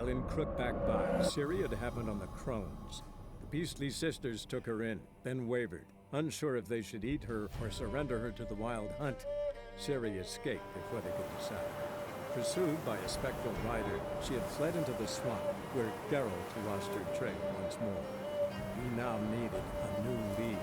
While in Crookback Bog, Ciri had happened on the Crones. The Beastly Sisters took her in, then wavered, unsure if they should eat her or surrender her to the Wild Hunt. Ciri escaped before they could decide. Pursued by a spectral rider, she had fled into the swamp, where Geralt lost her trail once more. He now needed a new lead.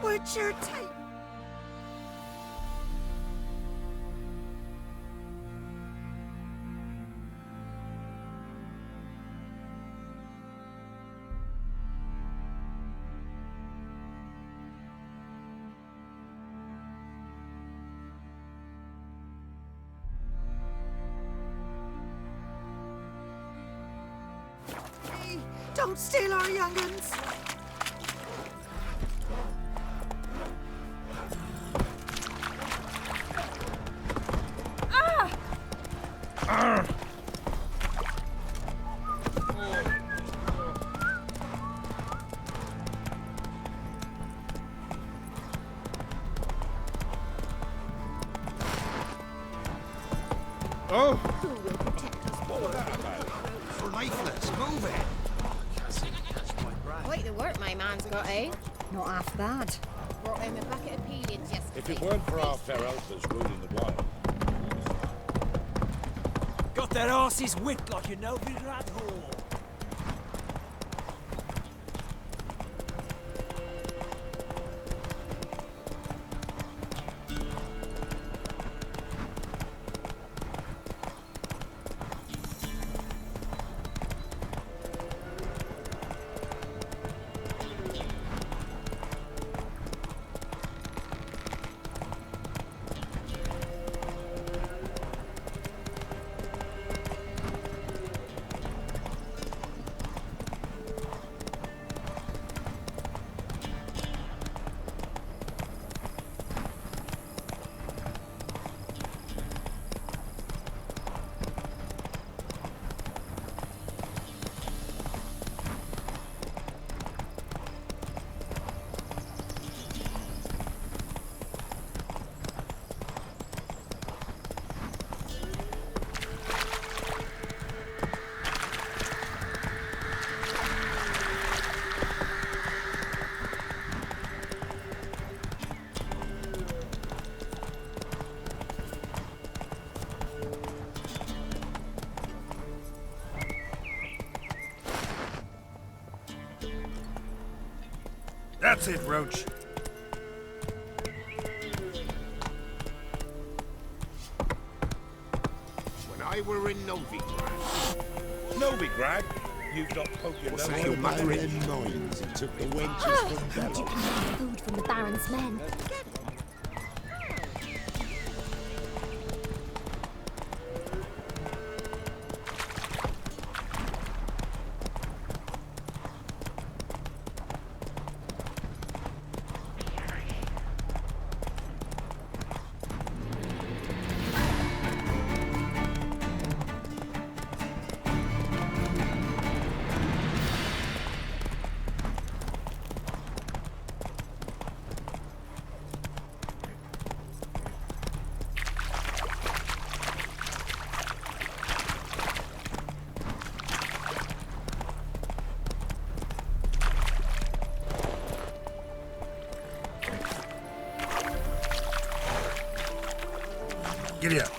What's your type? Hey, don't steal our young'uns! Oh! Who will protect us? What was that about? Lifeless, move it! Can't seem to catch my breath. Quite the work my man's got, eh? Not half bad. Brought him a bucket of peelings yesterday. If it weren't for our fair elders ruling the wild. Got that arse's whipped like a noble rat hole. That's it, Roach. When I were in Novigrad. Novigrad? You've not poked your nose in my Baron mines and took the wenches from How'd you Belloc. find food from the Baron's men? Giddy up.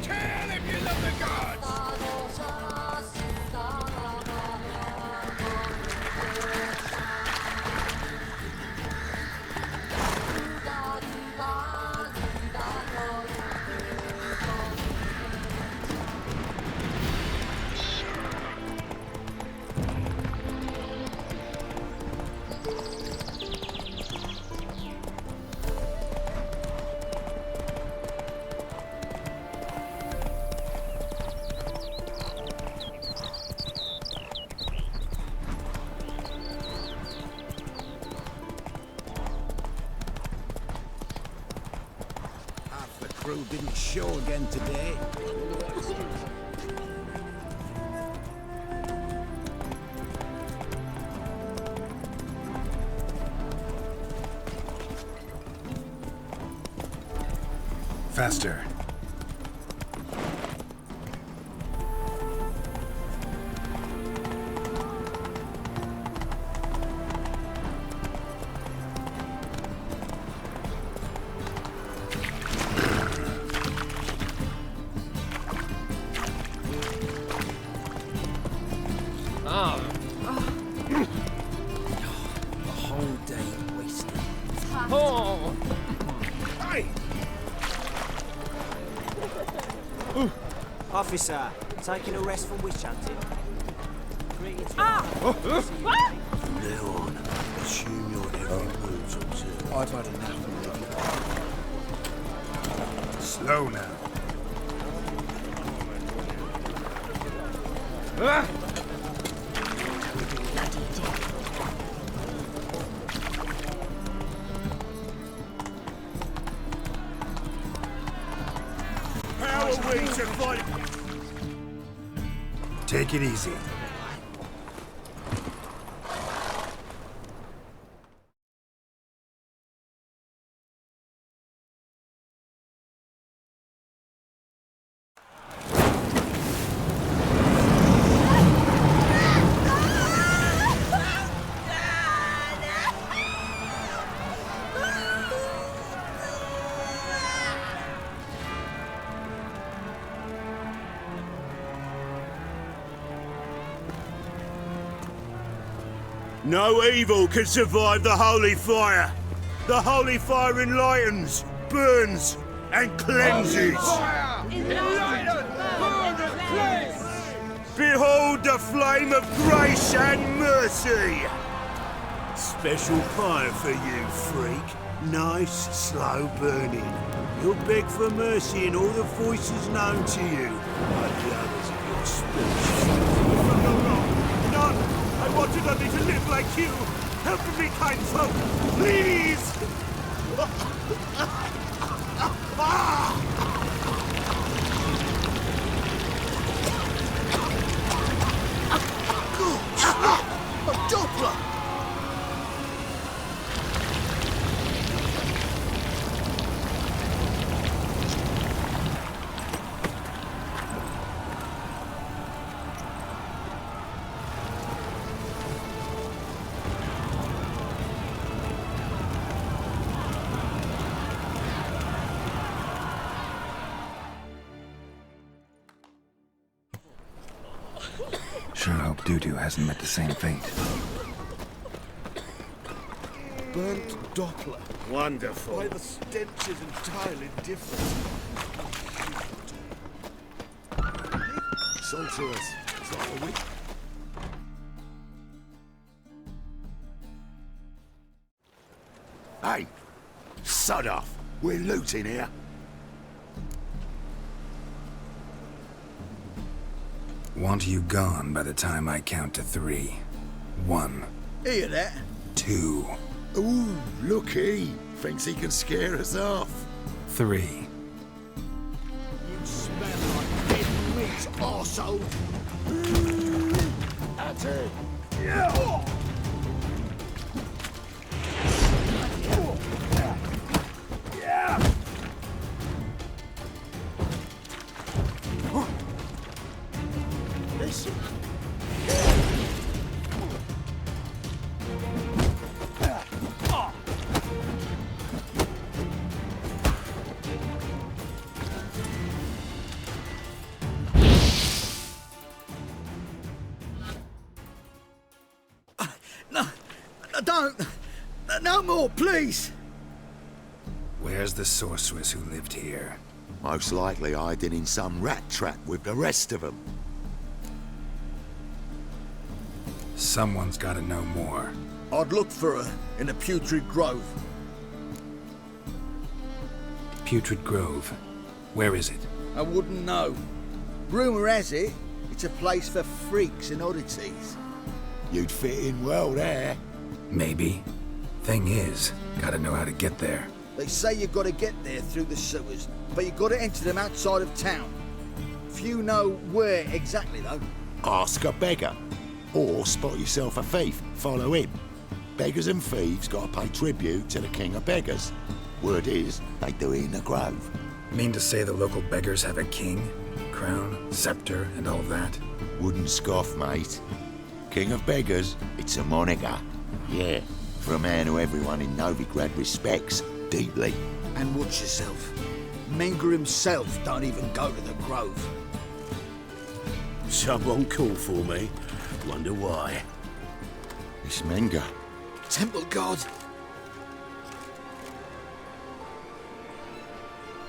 Tell if you love the gods! Half the crew didn't show again today. Faster. The whole day wasted. Hey! Officer, taking a rest from witch hunting. Greetings. From now on, assume your every move's observed. I've had enough. Slow now. How are we to fight? Take it easy. No evil can survive the holy fire. The holy fire enlightens, burns, and cleanses. Behold the flame of grace and mercy. Special fire for you, freak. Nice, slow burning. You'll beg for mercy in all the voices known to you, like the others of your species. None! I wanted only to live like you! Help me, kind folk! Please! A Doppler! Sure hope Dudu hasn't met the same fate. Burnt Doppler. Wonderful. Why, the stench is entirely different. Sorceress. It's like a witch. Hey, sod off. We're looting here. Want you gone by the time I count to 3. 1, Hear that? 2, Ooh, looky. Thinks he can scare us off. 3. You smell like dead meat, arsehole. That's it. Don't. No more, please. Where's the sorceress who lived here? Most likely hiding in some rat trap with the rest of them. Someone's gotta know more. I'd look for her in the Putrid Grove. Putrid Grove. Where is it? I wouldn't know. Rumour has it, it's a place for freaks and oddities. You'd fit in well there. Maybe. Thing is, gotta know how to get there. They say you've got to get there through the sewers, but you've got to enter them outside of town. Few know where exactly, though. Ask a beggar. Or spot yourself a thief. Follow him. Beggars and thieves gotta pay tribute to the king of beggars. Word is, they do it in the grove. Mean to say the local beggars have a king, crown, scepter, and all that? Wouldn't scoff, mate. King of beggars, it's a moniker. Yeah, for a man who everyone in Novigrad respects deeply. And watch yourself. Menger himself don't even go to the Grove. Someone call for me. Wonder why. It's Menger. Temple God.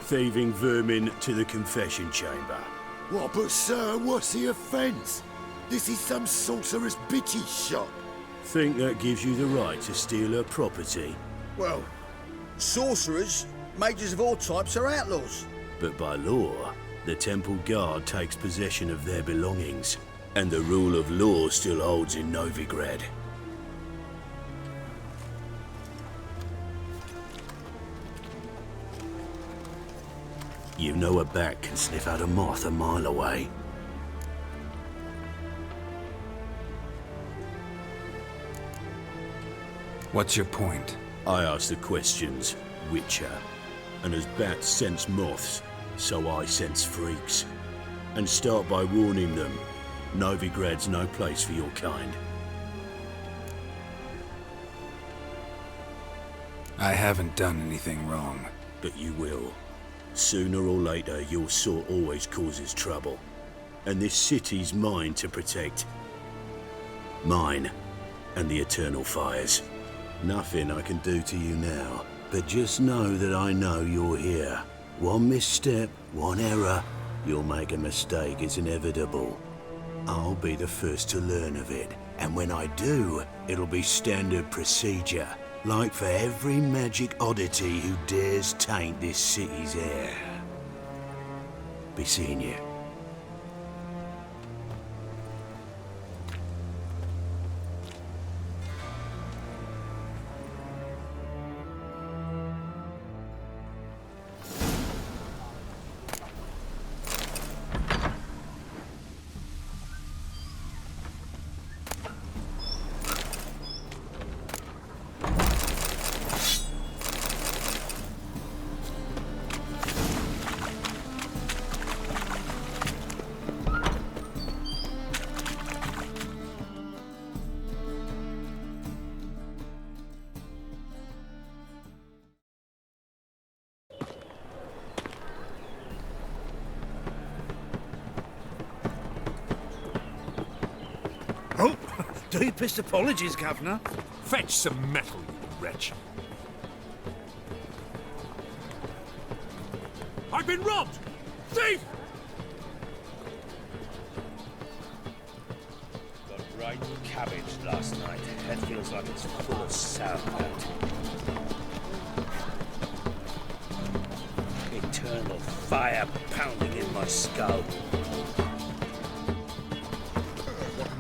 Thieving vermin to the confession chamber. What, but sir, what's the offence? This is some sorcerer's bitchy shop. Think that gives you the right to steal her property? Well, sorcerers, mages of all types are outlaws. But by law, the temple guard takes possession of their belongings, and the rule of law still holds in Novigrad. You know a bat can sniff out a moth a mile away. What's your point? I ask the questions, Witcher. And as bats sense moths, so I sense freaks. And start by warning them, Novigrad's no place for your kind. I haven't done anything wrong. But you will. Sooner or later, your sort always causes trouble. And this city's mine to protect. Mine and the Eternal Fires. Nothing I can do to you now, but just know that I know you're here. One misstep, one error, you'll make a mistake, it's inevitable. I'll be the first to learn of it, and when I do, it'll be standard procedure, like for every magic oddity who dares taint this city's air. Be seeing you. Deepest apologies, Governor. Fetch some metal, you wretch. I've been robbed! Thief! Got right cabbage last night. Head feels like it's full of sauerkraut. Eternal fire pounding in my skull.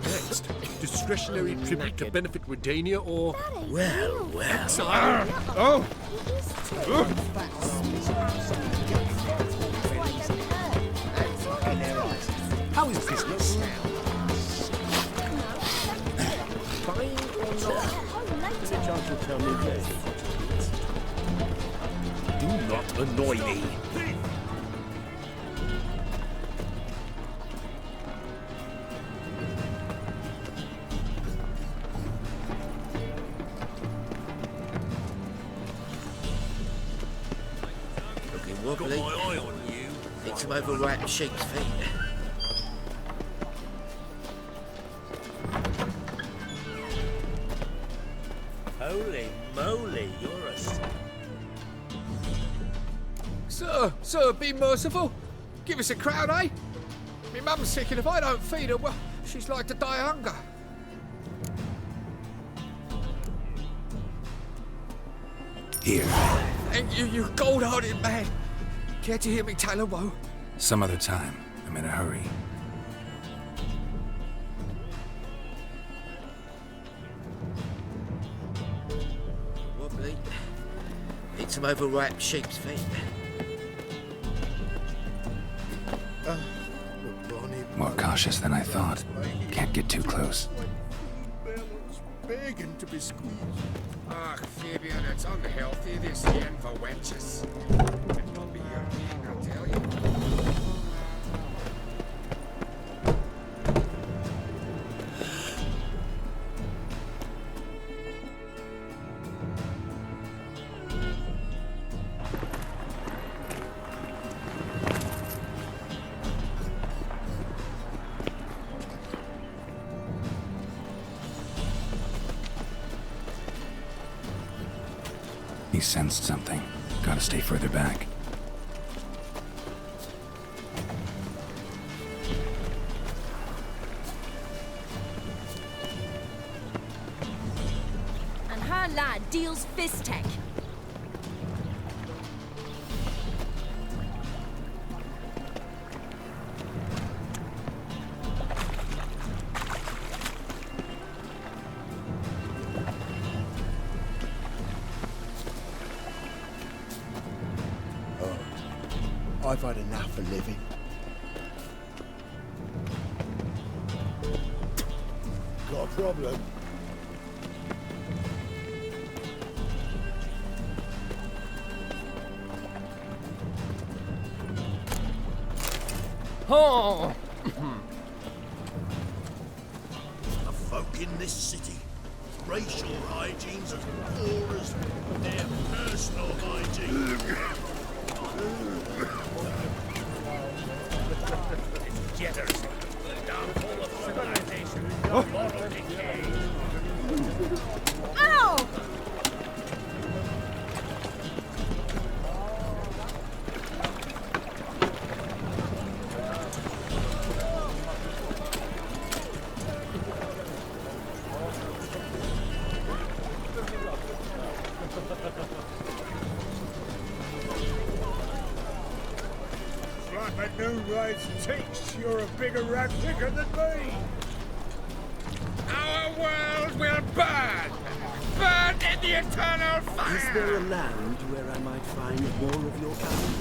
Next, discretionary tribute to benefit Redania or Well. exile. How is business? Do not annoy me. Looking Got wobbly. my eye on you. Need some overripe sheep's feet. Holy moly, you're a... Sir, be merciful. Give us a crown, eh? Me mum's sick, and if I don't feed her, well, she's like to die of hunger. Here. Thank you, you gold-hearted man. Care to hear me tell a woe? Some other time. I'm in a hurry. Wobbly. Need some overripe sheep's feet. More cautious than I thought. Can't get too close. Begging to be squeezed. Ah, Fabian, it's unhealthy this here for wenches. It will be your king, I'll tell you. He sensed something. Gotta stay further back. And her lad deals fist tech. I've had enough of living. Got a problem? Oh! The folk in this city, racial hygiene's as poor as their personal hygiene. Jitters. The downfall of civilization. Moral decay. Ow! Like my new ride's takes, you're a bigger rat picker than me. Our world will burn! Burn in the eternal fire! Is there a land where I might find more of your kind?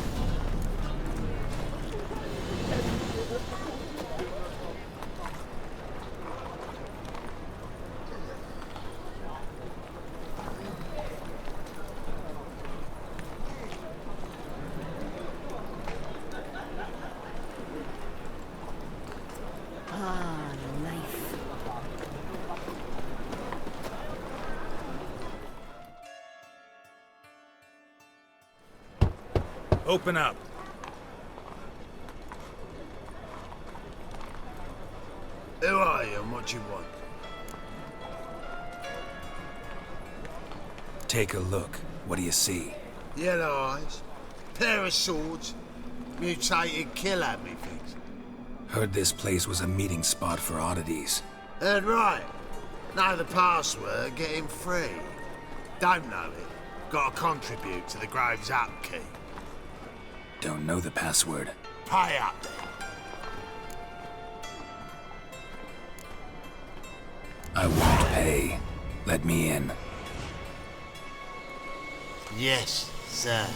Ah, life. Open up. Who are you and what you want? Take a look. What do you see? Yellow eyes, pair of swords, mutated killer, methinks. Heard this place was a meeting spot for oddities. Heard right. Know the password, get him free. Don't know it. Gotta contribute to the Grove's upkeep. Don't know the password. Pay up then. I won't pay. Let me in. Yes, sir.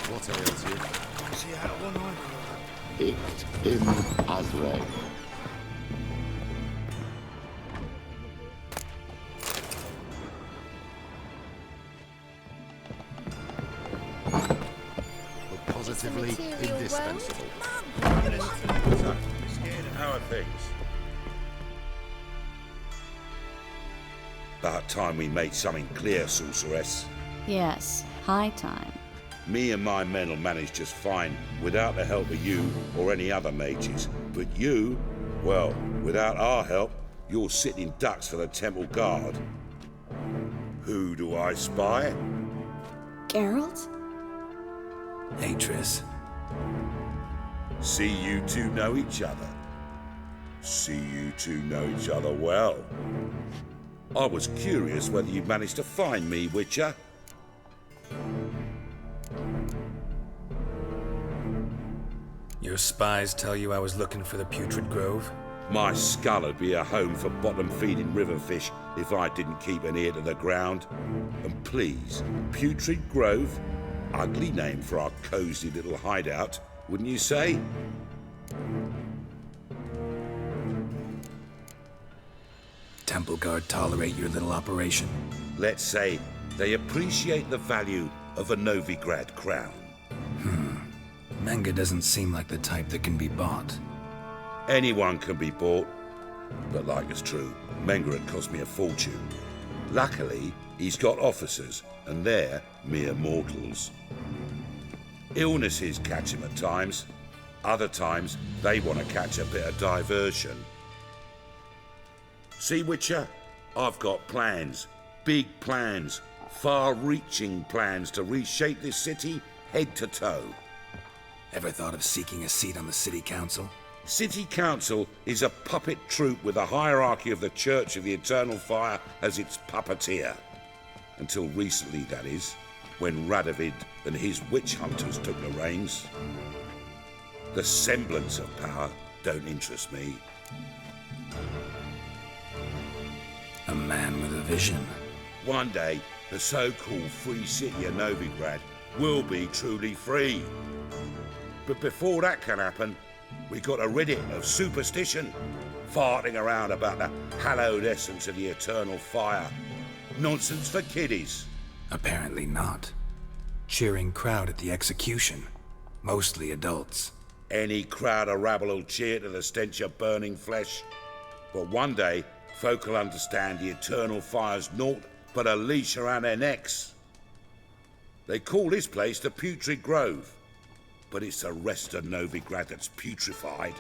What ails you? See out one eye. Icht im Azrek. We're positively indispensable. How are things? About time we made something clear, sorceress. Yes, high time. Me and my men will manage just fine without the help of you or any other mages. But you, well, without our help, you're sitting ducks for the temple guard. Who do I spy? Geralt? Hey, Triss. See you two know each other. See you two know each other well. I was curious whether you'd managed to find me, Witcher. Your spies tell you I was looking for the Putrid Grove? My skull'd be a home for bottom-feeding riverfish if I didn't keep an ear to the ground. And please, Putrid Grove? Ugly name for our cozy little hideout, wouldn't you say? Temple Guard tolerate your little operation? Let's say they appreciate the value of a Novigrad crown. Menga doesn't seem like the type that can be bought. Anyone can be bought, but like it's true, Menga had cost me a fortune. Luckily, he's got officers, and they're mere mortals. Illnesses catch him at times. Other times, they want to catch a bit of diversion. See, Witcher? I've got plans. Big plans. Far-reaching plans to reshape this city head to toe. Ever thought of seeking a seat on the City Council? City Council is a puppet troupe with a hierarchy of the Church of the Eternal Fire as its puppeteer. Until recently, that is, when Radovid and his witch hunters took the reins. The semblance of power don't interest me. A man with a vision. One day, the so-called free city of Novigrad will be truly free. But before that can happen, we got to rid it of superstition, farting around about the hallowed essence of the eternal fire. Nonsense for kiddies. Apparently not. Cheering crowd at the execution. Mostly adults. Any crowd of rabble will cheer to the stench of burning flesh. But one day, folk will understand the eternal fire's naught but a leash around their necks. They call this place the Putrid Grove. But it's the rest of Novigrad that's putrefied.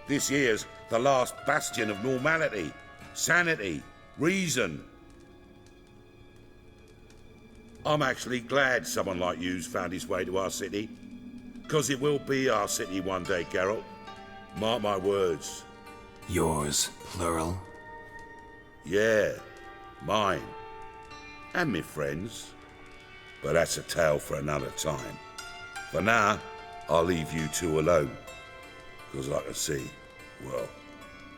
This here's the last bastion of normality, sanity, reason. I'm actually glad someone like you's found his way to our city. 'Cause it will be our city one day, Geralt. Mark my words. Yours, plural? Yeah, mine. And me friends. But that's a tale for another time. For now, I'll leave you two alone. 'Cause I can see, well,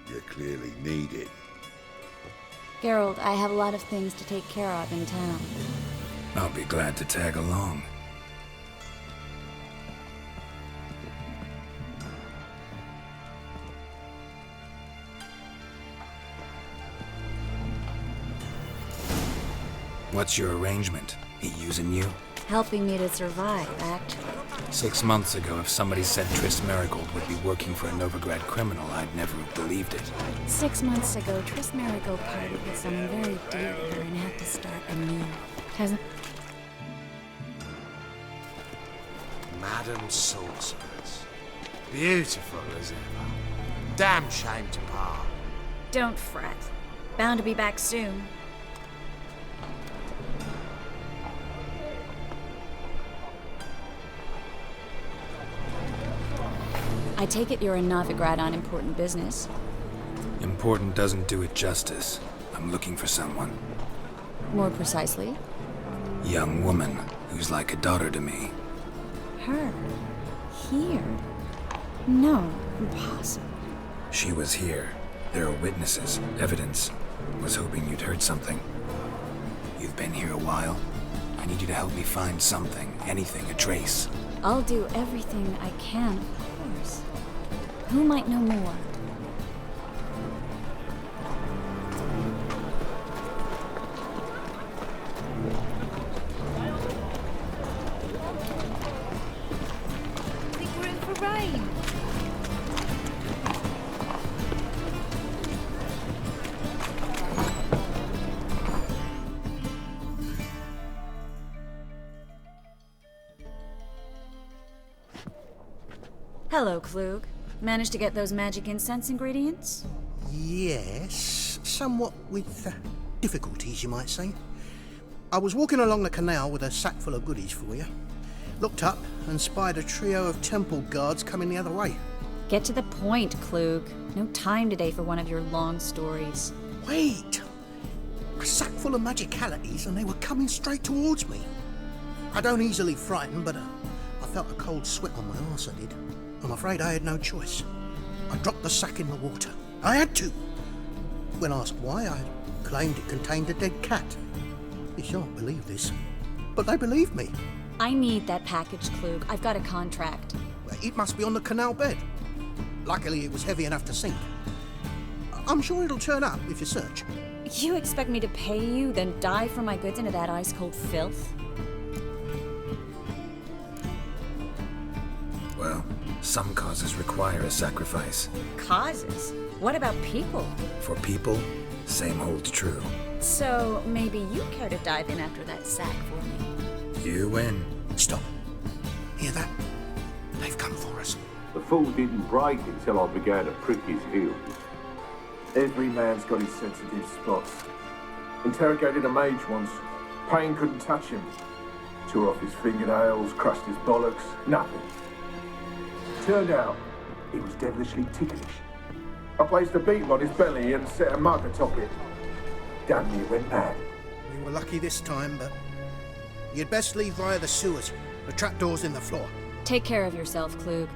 you clearly need it. Geralt, I have a lot of things to take care of in town. I'll be glad to tag along. What's your arrangement? He using you? Helping me to survive, actually. 6 months ago, if somebody said Triss Merigold would be working for a Novigrad criminal, I'd never have believed it. 6 months ago, Triss Merigold parted with someone very dear to her and had to start anew. Hasn't... Madam Sorceress. Beautiful as ever. Damn shame to part. Don't fret. Bound to be back soon. I take it you're in Novigrad on important business. Important doesn't do it justice. I'm looking for someone. More precisely? Young woman who's like a daughter to me. Her? Here? No, impossible. She was here. There are witnesses, evidence. Was hoping you'd heard something. You've been here a while. I need you to help me find something, anything, a trace. I'll do everything I can, of course. Who might know more? I think we're in for rain. Hello, Klug. Managed to get those magic incense ingredients? Yes, somewhat with difficulties, you might say. I was walking along the canal with a sack full of goodies for you. Looked up and spied a trio of temple guards coming the other way. Get to the point, Klug. No time today for one of your long stories. Wait! A sack full of magicalities and they were coming straight towards me. I don't easily frighten, but I felt a cold sweat on my arse, I did. I'm afraid I had no choice. I dropped the sack in the water. I had to. When asked why, I claimed it contained a dead cat. You shan't believe this, but they believed me. I need that package, Klug. I've got a contract. It must be on the canal bed. Luckily, it was heavy enough to sink. I'm sure it'll turn up if you search. You expect me to pay you, then dive for my goods into that ice-cold filth? Well, some causes require a sacrifice. Causes? What about people? For people, same holds true. So, maybe you care to dive in after that sack for me? You win. Stop. Hear that? They've come for us. The fool didn't break until I began to prick his heels. Every man's got his sensitive spots. Interrogated a mage once. Pain couldn't touch him. Tore off his fingernails, crushed his bollocks, nothing. Turned out, he was devilishly ticklish. I placed a beetle on his belly and set a mug atop it. Damn near went mad. We were lucky this time, but you'd best leave via the sewers. The trapdoor's in the floor. Take care of yourself, Klug.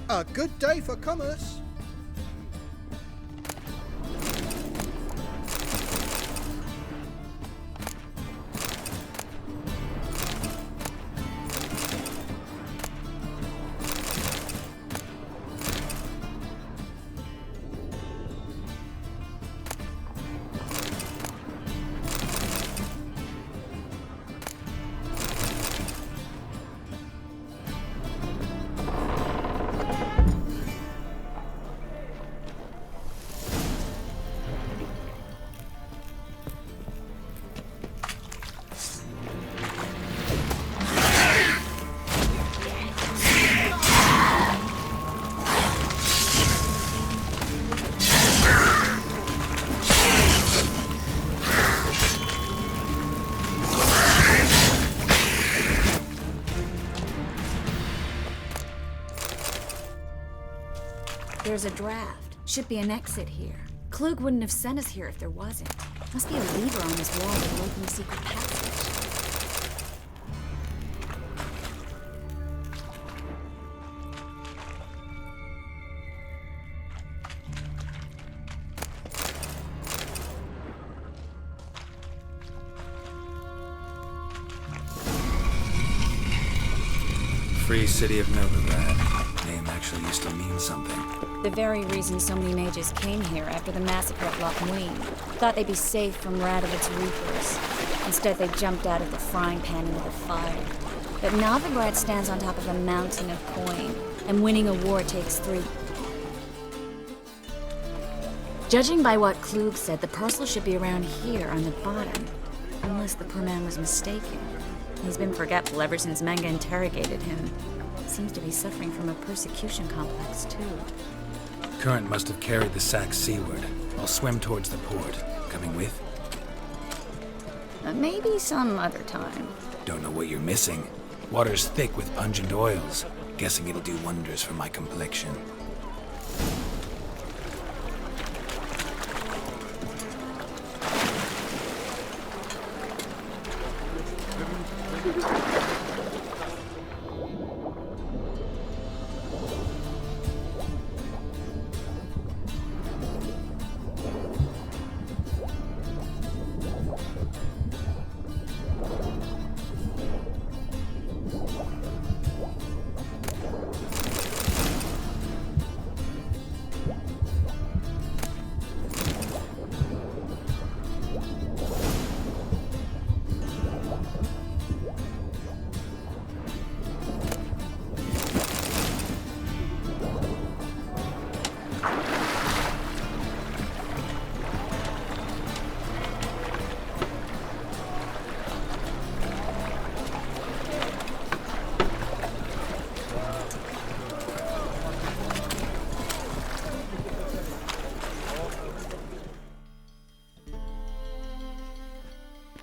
A good day for commerce. There's a draft. Should be an exit here. Klug wouldn't have sent us here if there wasn't. Must be a lever on this wall that will open the secret passage. Free City of Novigrad. Name actually used to mean something. The very reason so many mages came here after the massacre at Loch Muin. Thought they'd be safe from Radovic's reapers. Instead, they jumped out of the frying pan into the fire. But Novigrad stands on top of a mountain of coin, and winning a war takes 3. Judging by what Klug said, the parcel should be around here on the bottom. Unless the poor man was mistaken. He's been forgetful ever since Manga interrogated him. Seems to be suffering from a persecution complex, too. Current must have carried the sack seaward. I'll swim towards the port. Coming with? Maybe some other time. Don't know what you're missing. Water's thick with pungent oils. Guessing it'll do wonders for my complexion.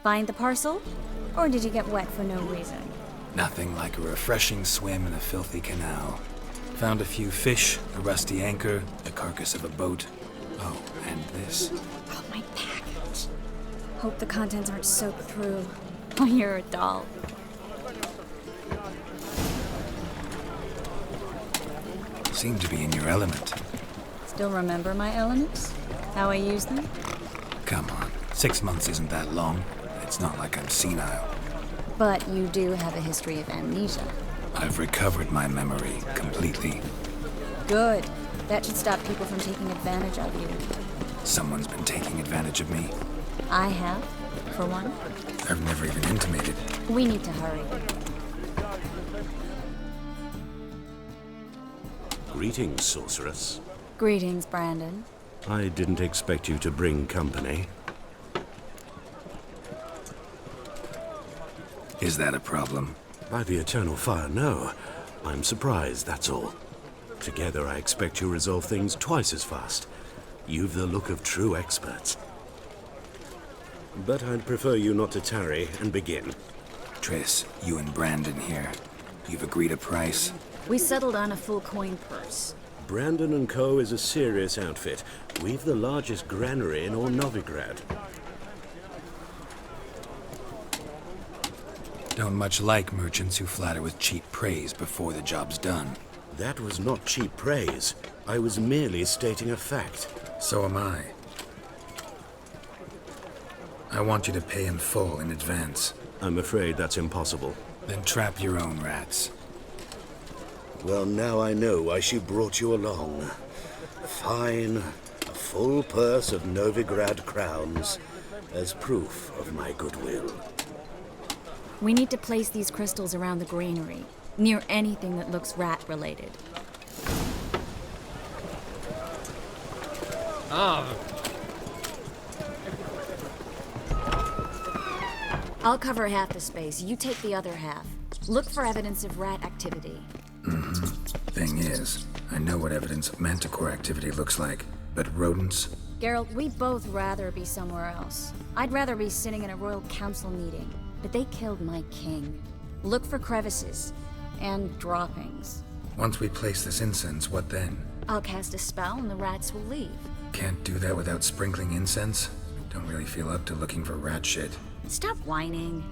Find the parcel? Or did you get wet for no reason? Nothing like a refreshing swim in a filthy canal. Found a few fish, a rusty anchor, the carcass of a boat. Oh, and this. Oh, my package. Hope the contents aren't soaked through. Oh, you're a doll. Seem to be in your element. Still remember my elements? How I use them? Come on, 6 months isn't that long. It's not like I'm senile. But you do have a history of amnesia. I've recovered my memory completely. Good. That should stop people from taking advantage of you. Someone's been taking advantage of me. I have, for one. I've never even intimated. We need to hurry. Greetings, sorceress. Greetings, Brandon. I didn't expect you to bring company. Is that a problem? By the eternal fire, no. I'm surprised, that's all. Together, I expect you resolve things twice as fast. You've the look of true experts. But I'd prefer you not to tarry and begin. Triss, you and Brandon here. You've agreed a price? We settled on a full coin purse. Brandon & Co. is a serious outfit. We've the largest granary in all Novigrad. Don't much like merchants who flatter with cheap praise before the job's done. That was not cheap praise. I was merely stating a fact. So am I. I want you to pay in full in advance. I'm afraid that's impossible. Then trap your own rats. Well, now I know why she brought you along. Fine. A full purse of Novigrad crowns as proof of my goodwill. We need to place these crystals around the granary, near anything that looks rat-related. I'll cover half the space. You take the other half. Look for evidence of rat activity. Thing is, I know what evidence of manticore activity looks like, but rodents? Geralt, we'd both rather be somewhere else. I'd rather be sitting in a royal council meeting, but they killed my king. Look for crevices and droppings. Once we place this incense, what then? I'll cast a spell and the rats will leave. Can't do that without sprinkling incense? Don't really feel up to looking for rat shit. Stop whining.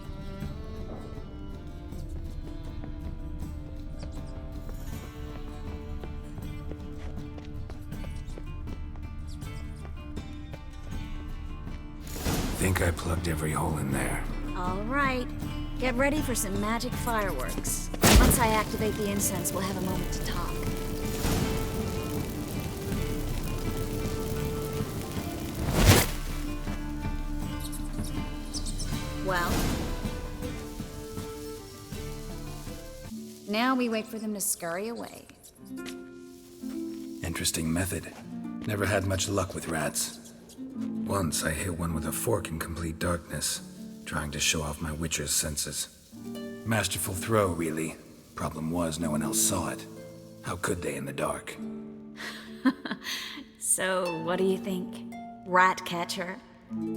Think I plugged every hole in there. All right. Get ready for some magic fireworks. Once I activate the incense, we'll have a moment to talk. Well? Now we wait for them to scurry away. Interesting method. Never had much luck with rats. Once I hit one with a fork in complete darkness, trying to show off my Witcher's senses. Masterful throw, really. Problem was, no one else saw it. How could they in the dark? So, what do you think? Rat catcher?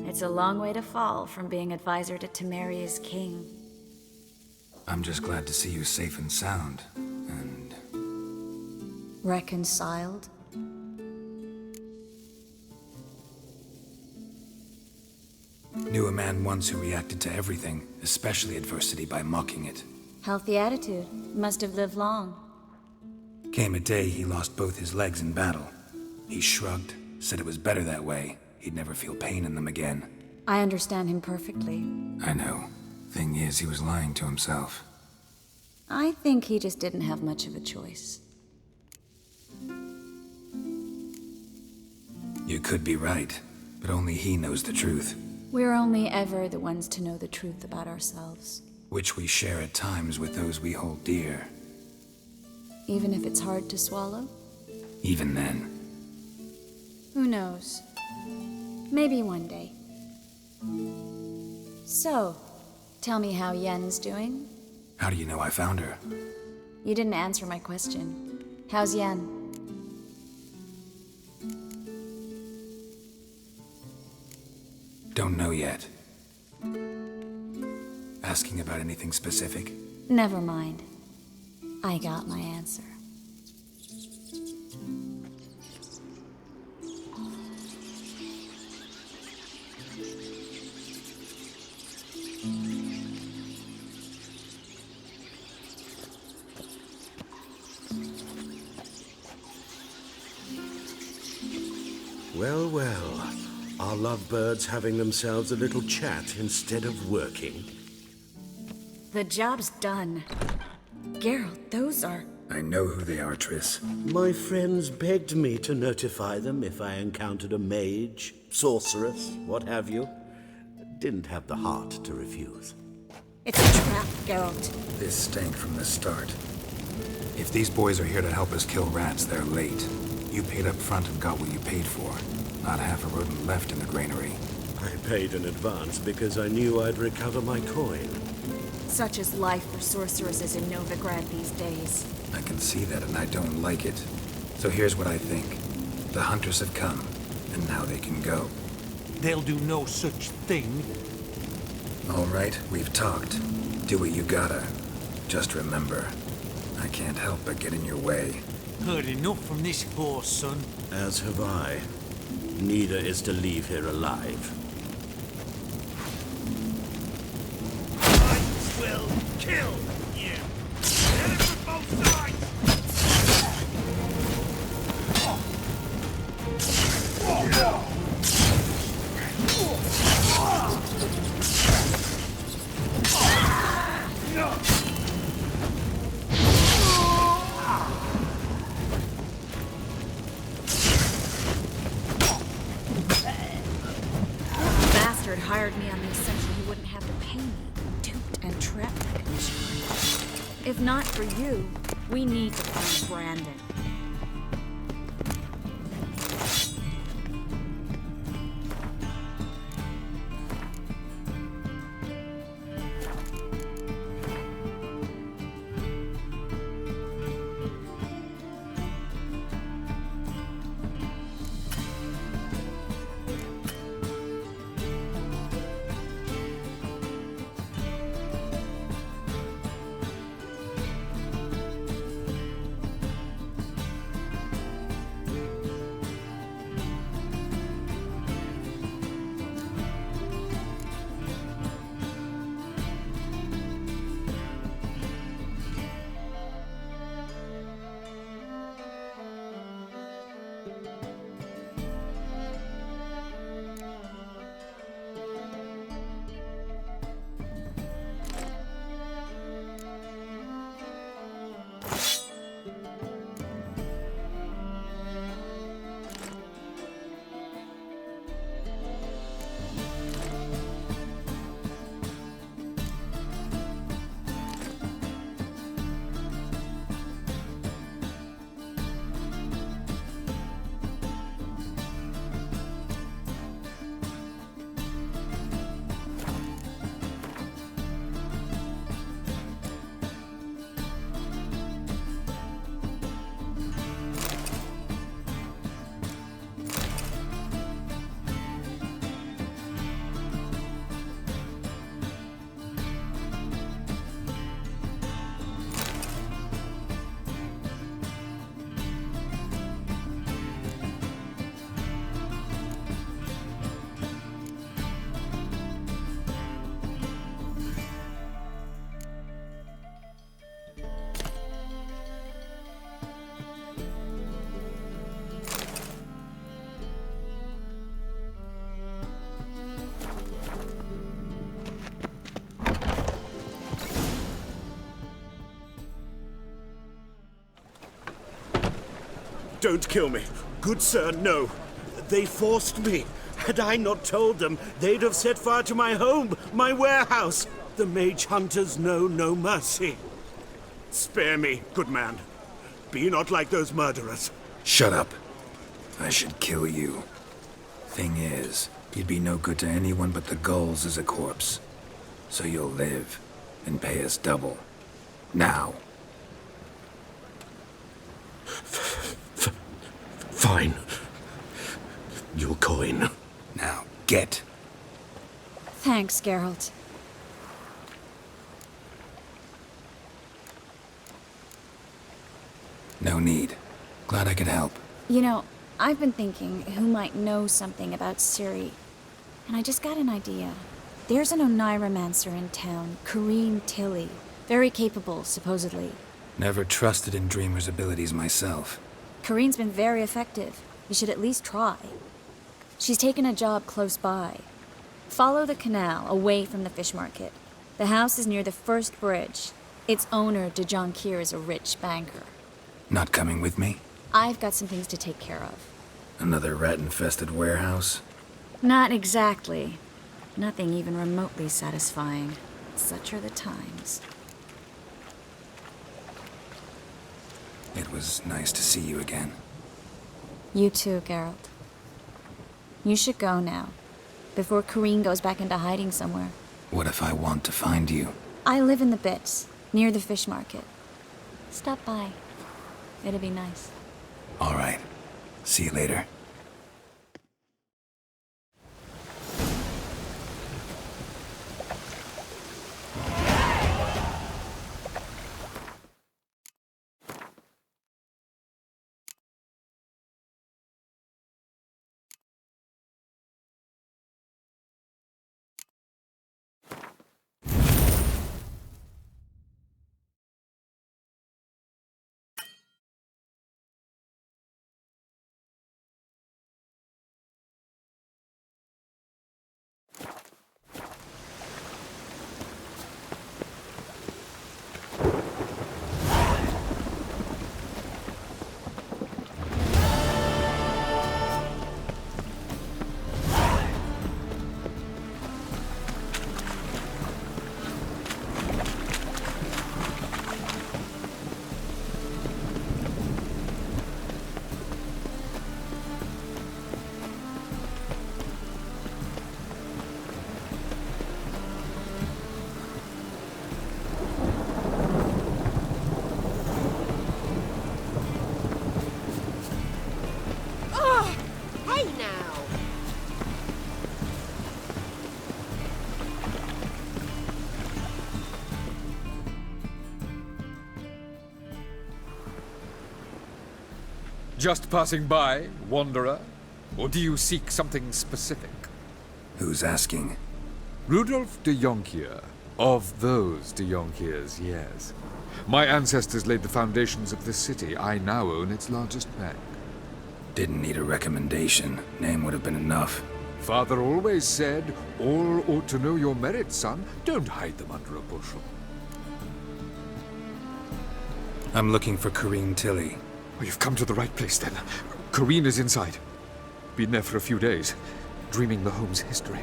It's a long way to fall from being advisor to Temeria's king. I'm just glad to see you safe and sound, and... Reconciled? Knew a man once who reacted to everything, especially adversity, by mocking it. Healthy attitude. Must have lived long. Came a day he lost both his legs in battle. He shrugged, said it was better that way. He'd never feel pain in them again. I understand him perfectly. I know. Thing is, he was lying to himself. I think he just didn't have much of a choice. You could be right, but only he knows the truth. We're only ever the ones to know the truth about ourselves. Which we share at times with those we hold dear. Even if it's hard to swallow? Even then. Who knows? Maybe one day. So, tell me how Yen's doing? How do you know I found her? You didn't answer my question. How's Yen? Don't know yet. Asking about anything specific? Never mind. I got my answer. Well, well. Are lovebirds having themselves a little chat instead of working? The job's done. Geralt, those are... I know who they are, Triss. My friends begged me to notify them if I encountered a mage, sorceress, what have you. Didn't have the heart to refuse. It's a trap, Geralt. This stank from the start. If these boys are here to help us kill rats, they're late. You paid up front and got what you paid for. Not half a rodent left in the granary. I paid in advance because I knew I'd recover my coin. Such is life for sorceresses in Novigrad these days. I can see that, and I don't like it. So here's what I think. The hunters have come, and now they can go. They'll do no such thing. All right, we've talked. Do what you gotta. Just remember, I can't help but get in your way. Heard enough from this horse, son. As have I. Neither is to leave here alive. I will kill you. Get it from both sides. Hired me on the assumption he wouldn't have to pay me. Duped and trapped like a child. If not for you, we need to find Brandon. Don't kill me. Good sir, no. They forced me. Had I not told them, they'd have set fire to my home, my warehouse. The mage hunters know no mercy. Spare me, good man. Be not like those murderers. Shut up. I should kill you. Thing is, you'd be no good to anyone but the gulls as a corpse. So you'll live and pay us double. Now. Fine. Your coin. Now, get. Thanks, Geralt. No need. Glad I could help. You know, I've been thinking who might know something about Ciri. And I just got an idea. There's an Oneiromancer in town, Kareem Tilly. Very capable, supposedly. Never trusted in Dreamer's abilities myself. Kareem's been very effective. You should at least try. She's taken a job close by. Follow the canal, away from the fish market. The house is near the first bridge. Its owner, de Jonquier, is a rich banker. Not coming with me? I've got some things to take care of. Another rat-infested warehouse? Not exactly. Nothing even remotely satisfying. Such are the times. It was nice to see you again. You too, Geralt. You should go now, before Kareem goes back into hiding somewhere. What if I want to find you? I live in the Bits, near the fish market. Stop by. It'll be nice. All right. See you later. Just passing by, wanderer? Or do you seek something specific? Who's asking? Rudolf de Jonquier. Of those de Jonquiers, yes. My ancestors laid the foundations of this city. I now own its largest bank. Didn't need a recommendation. Name would have been enough. Father always said, all ought to know your merits, son. Don't hide them under a bushel. I'm looking for Kareem Tilly. Oh, you've come to the right place, then. Kareem is inside. Been there for a few days, dreaming the home's history.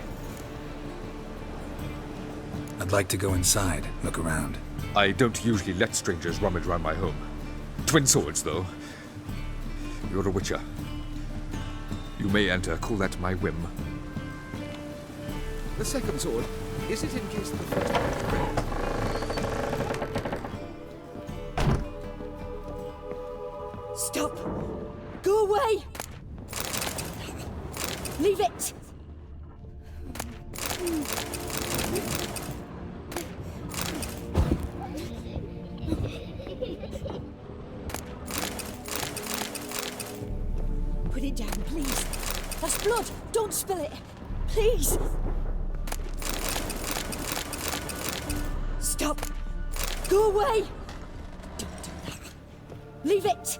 I'd like to go inside, look around. I don't usually let strangers rummage around my home. Twin swords, though. You're a witcher. You may enter, call that my whim. The second sword, is it in case the first one is red? Stop! Go away! Leave it! Put it down, please. That's blood! Don't spill it! Please! Stop! Go away! Don't do that. Leave it!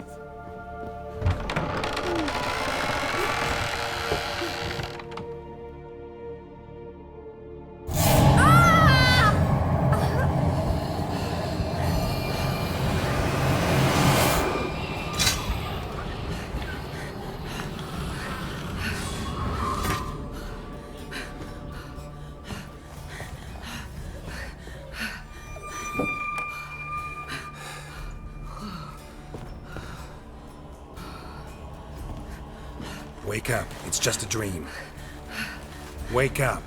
Wake up. It's just a dream. Wake up.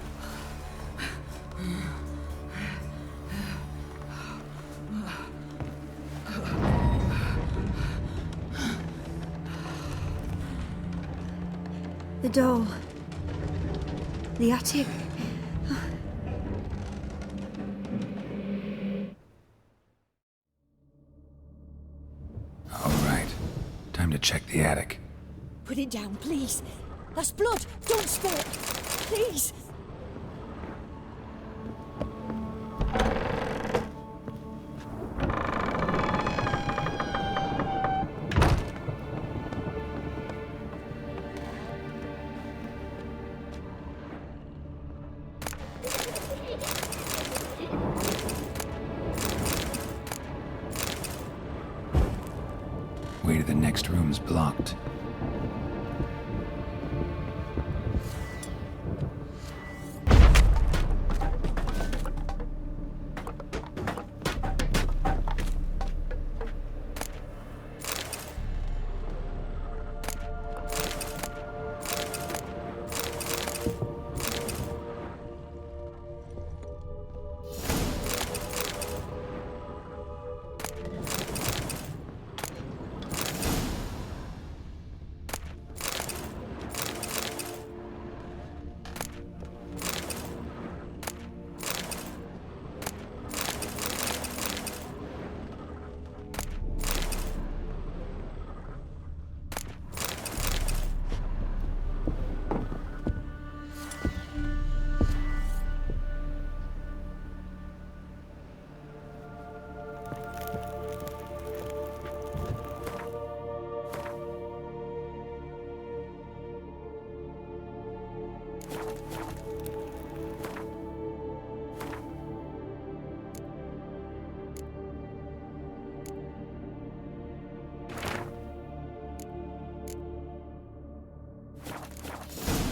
The doll. The attic. All right. Time to check the attic. Put it down, please. That's blood. Don't spill it. Please. Way to the next room's blocked.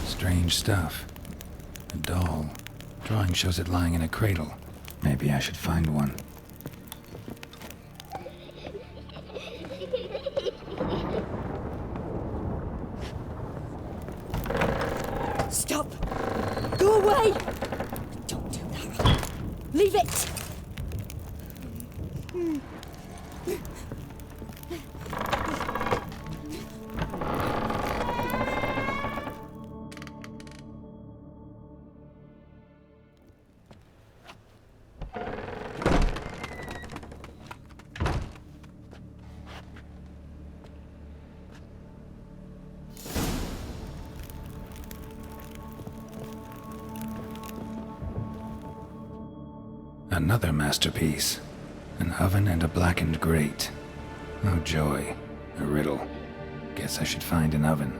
Strange stuff. A doll. Drawing shows it lying in a cradle. Maybe I should find one. Stop! Go away! Don't do that. Leave it! Another masterpiece. An oven and a blackened grate. Oh joy. A riddle. Guess I should find an oven.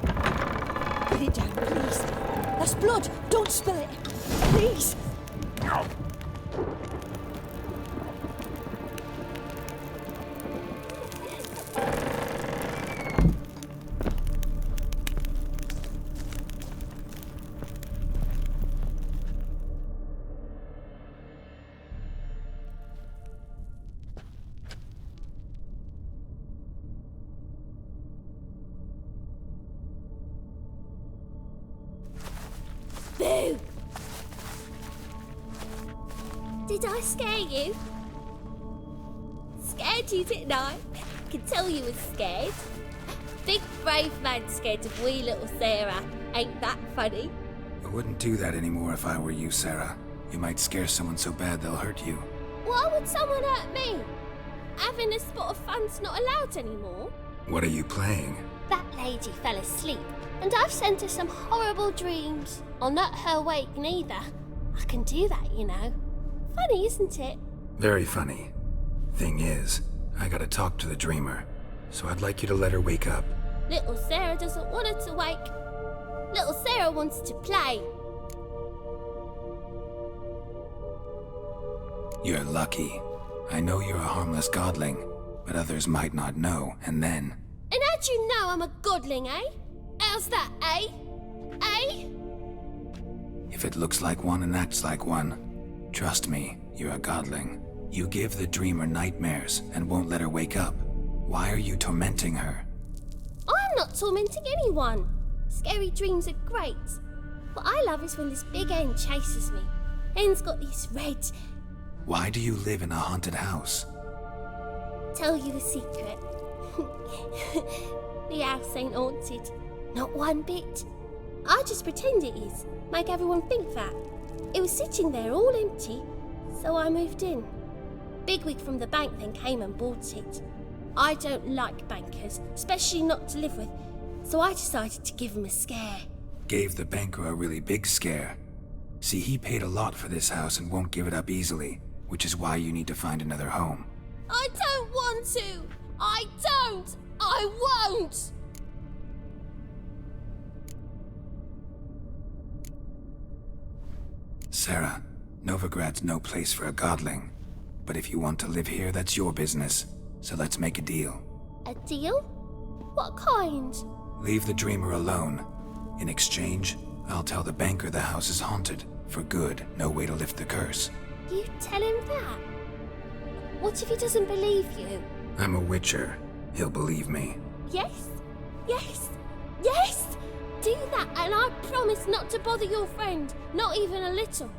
Put it down, please. That's blood. Don't spill it. Please. Boo! Did I scare you? Scared you, didn't I? I can tell you was scared. Big brave man scared of wee little Sarah. Ain't that funny? I wouldn't do that anymore if I were you, Sarah. You might scare someone so bad they'll hurt you. Why would someone hurt me? Having a spot of fun's not allowed anymore. What are you playing? That lady fell asleep, and I've sent her some horrible dreams. I'll not her wake neither. I can do that, you know. Funny, isn't it? Very funny. Thing is, I gotta talk to the dreamer, so I'd like you to let her wake up. Little Sarah doesn't want her to wake. Little Sarah wants to play. You're lucky. I know you're a harmless godling, but others might not know, and then... And how'd you know I'm a godling, eh? How's that, eh? Eh? If it looks like one and acts like one, trust me, you're a godling. You give the dreamer nightmares and won't let her wake up. Why are you tormenting her? I'm not tormenting anyone. Scary dreams are great. What I love is when this big hen chases me. Hen's got these red... Why do you live in a haunted house? Tell you a secret. The house ain't haunted. Not one bit. I just pretend it is. Make everyone think that. It was sitting there all empty, so I moved in. Bigwig from the bank then came and bought it. I don't like bankers, especially not to live with, so I decided to give him a scare. Gave the banker a really big scare. See, he paid a lot for this house and won't give it up easily, which is why you need to find another home. I don't want to! I don't! I won't! Sarah, Novigrad's no place for a godling. But if you want to live here, that's your business. So let's make a deal. A deal? What kind? Leave the dreamer alone. In exchange, I'll tell the banker the house is haunted. For good, no way to lift the curse. You tell him that? What if he doesn't believe you? I'm a witcher. He'll believe me. Yes? Yes? Yes! Do that and I promise not to bother your friend. Not even a little.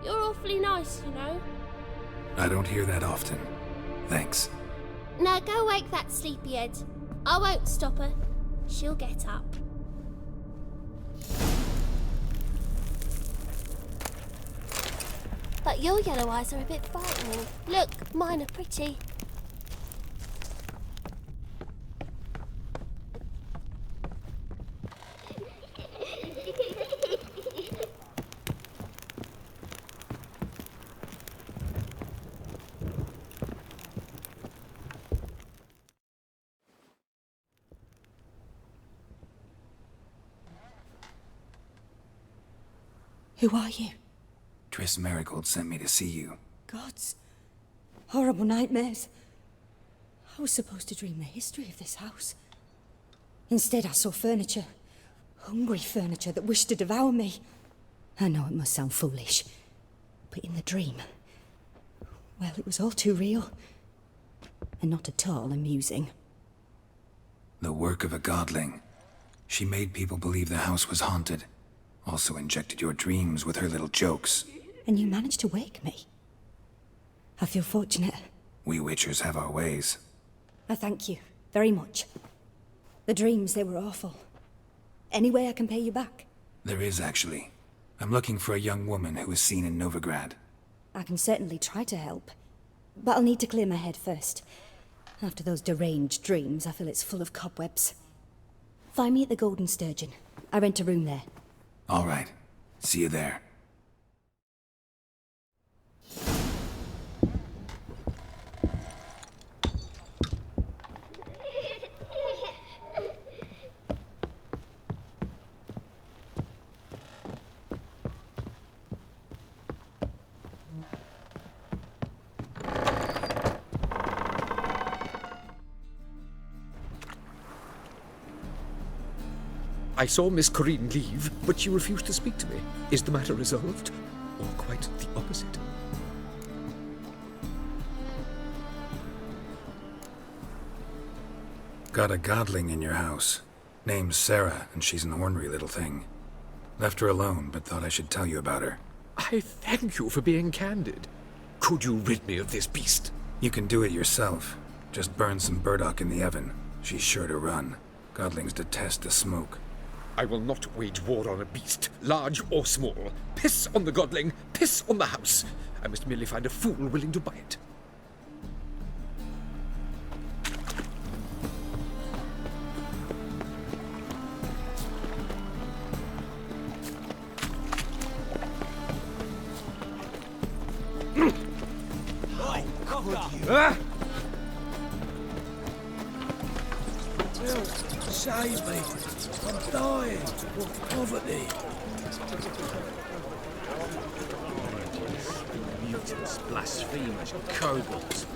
You're awfully nice, you know. I don't hear that often. Thanks. Now go wake that sleepyhead. I won't stop her. She'll get up. But your yellow eyes are a bit frightening. Look, mine are pretty. Who are you? Triss Merigold sent me to see you. Gods. Horrible nightmares. I was supposed to dream the history of this house. Instead, I saw furniture. Hungry furniture that wished to devour me. I know it must sound foolish, but in the dream, well, it was all too real. And not at all amusing. The work of a godling. She made people believe the house was haunted. Also injected your dreams with her little jokes. And you managed to wake me. I feel fortunate. We witchers have our ways. I thank you very much. The dreams, they were awful. Any way I can pay you back? There is, actually. I'm looking for a young woman who was seen in Novigrad. I can certainly try to help. But I'll need to clear my head first. After those deranged dreams, I feel it's full of cobwebs. Find me at the Golden Sturgeon. I rent a room there. All right. See you there. I saw Miss Corinne leave, but she refused to speak to me. Is the matter resolved? Or quite the opposite? Got a godling in your house. Name's Sarah, and she's an ornery little thing. Left her alone, but thought I should tell you about her. I thank you for being candid. Could you rid me of this beast? You can do it yourself. Just burn some burdock in the oven. She's sure to run. Godlings detest the smoke. I will not wage war on a beast, large or small. Piss on the godling, piss on the house. I must merely find a fool willing to buy it. Save me! I'm dying of poverty. Mutants, blasphemers, kobolds.